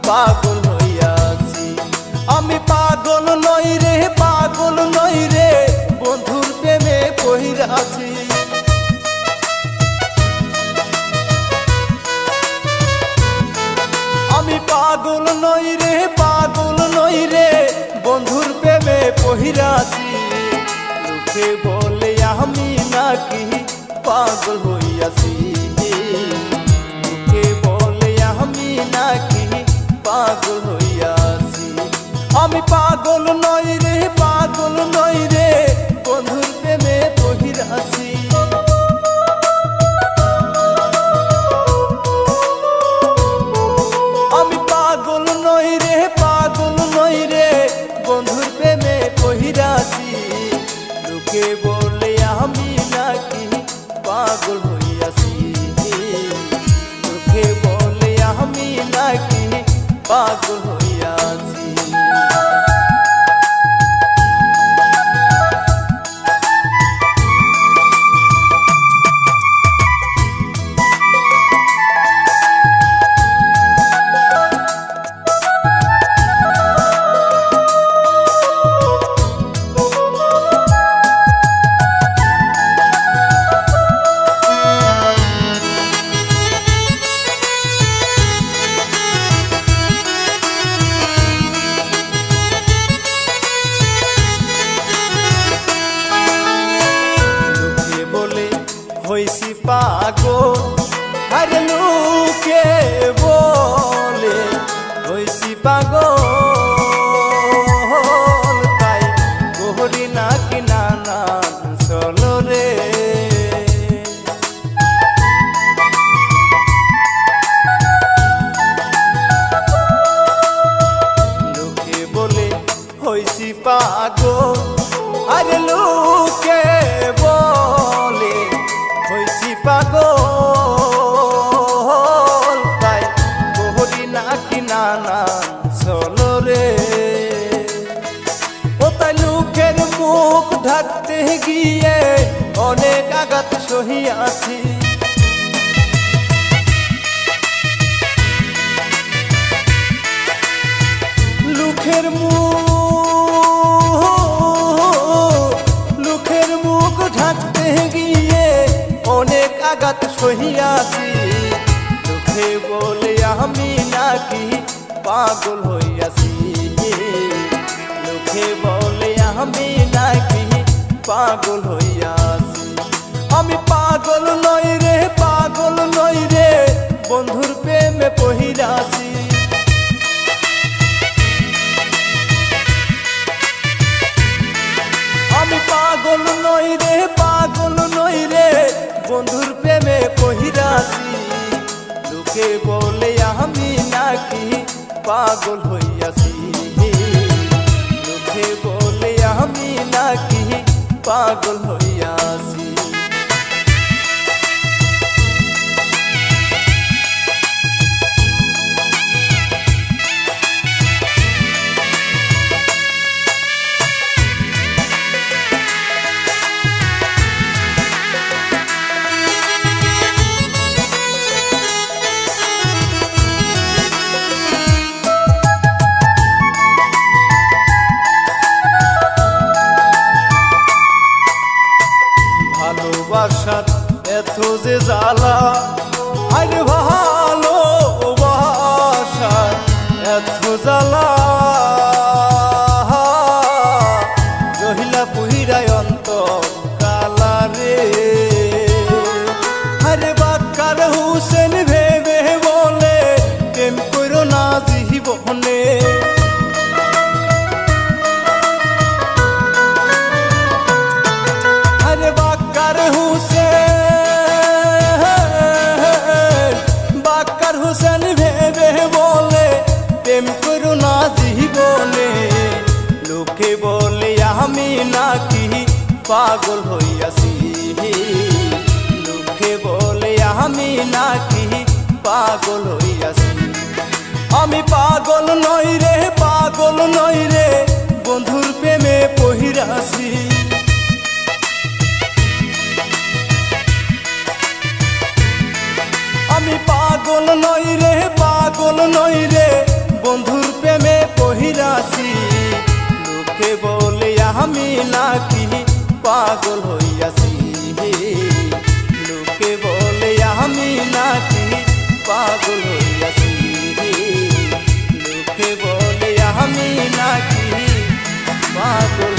পাগল হইয়াছি। আমি পাগল নই রে, পাগল নই রে, বন্ধুর প্রেমে পইড়াছি। আমি পাগল নই রে, পাগল নই রে, বন্ধুর প্রেমে পইড়াছি। লোকে বলে আমি নাকি পাগল হইয়াছি, লোকে বলে আমি নাকি পাগল হইয়াছি। আমি পাগল নই রে, পাগল নই রে, বন্ধুর প্রেমে পইড়াছি। আমি পাগল নই রে, পাগল নই রে, বন্ধুর প্রেমে পইড়াছি। লোকে বলে আমি নাকি পাগল হইয়াছি, লোকে বলে আমি নাকি পাগল হইয়াছি। হইছি পাগল, আরে লোকে বলে হইছি পাগল, তাই করি নাকি নানান চলো রে। লোকে বলে হইছি পাগল, আরে লোকে বলে হইছি পাগল, তাই করি নাকি নানান চলো রে। ও তাই লোকের মুখ ঢাকতে গিয়ে অনেক আঘাত সহিয়াছি। লোকের মুখ ঢাকতে গিয়ে অনেক আঘাত সহিয়াছি। লোকে বলে আমি নাকি পাগল হইয়াছি, লোকে বলে আমি নাকি পাগল হইয়াছি। আমি পাগল নই রে, পাগল নই রে, বন্ধুর প্রেমে পইড়াছি। আমি পাগল নই রে, পাগল নই রে, বন্ধুর প্রেমে পইড়াছি। লোকে বলে আমি নাকি পাগল হইয়াছি, লোকে বলে আমি নাকি পাগল হইয়াছি। ভালোবাসার এত যে জ্বালা, আরে ভালোবাসার এত জ্বালা, রহিলা পুহিরায় অন্তর কালা রে। আরে বাক্কার হুসেন ভেবে বলে প্রেম কইরো না জীবনে। আরে বাক্কার হুসেন ভেবে বলে প্রেম কইরো না জীবনে। লোকে বলে আমি নাকি পাগল হইয়াছি, লোকে বলে আমি নাকি পাগল হইয়াছি। আমি পাগল নই রে, পাগল নই রে, বন্ধুর প্রেমে পইড়াছি। আমি পাগল নই রে, পাগল নই রে, বন্ধুর প্রেমে পহিরাছি, লোকে বলে আমি নাকি পাগল হইয়াছি, লোকে বলে আমি নাকি পাগল হইয়াছি, লোকে বলে আমি নাকি পাগল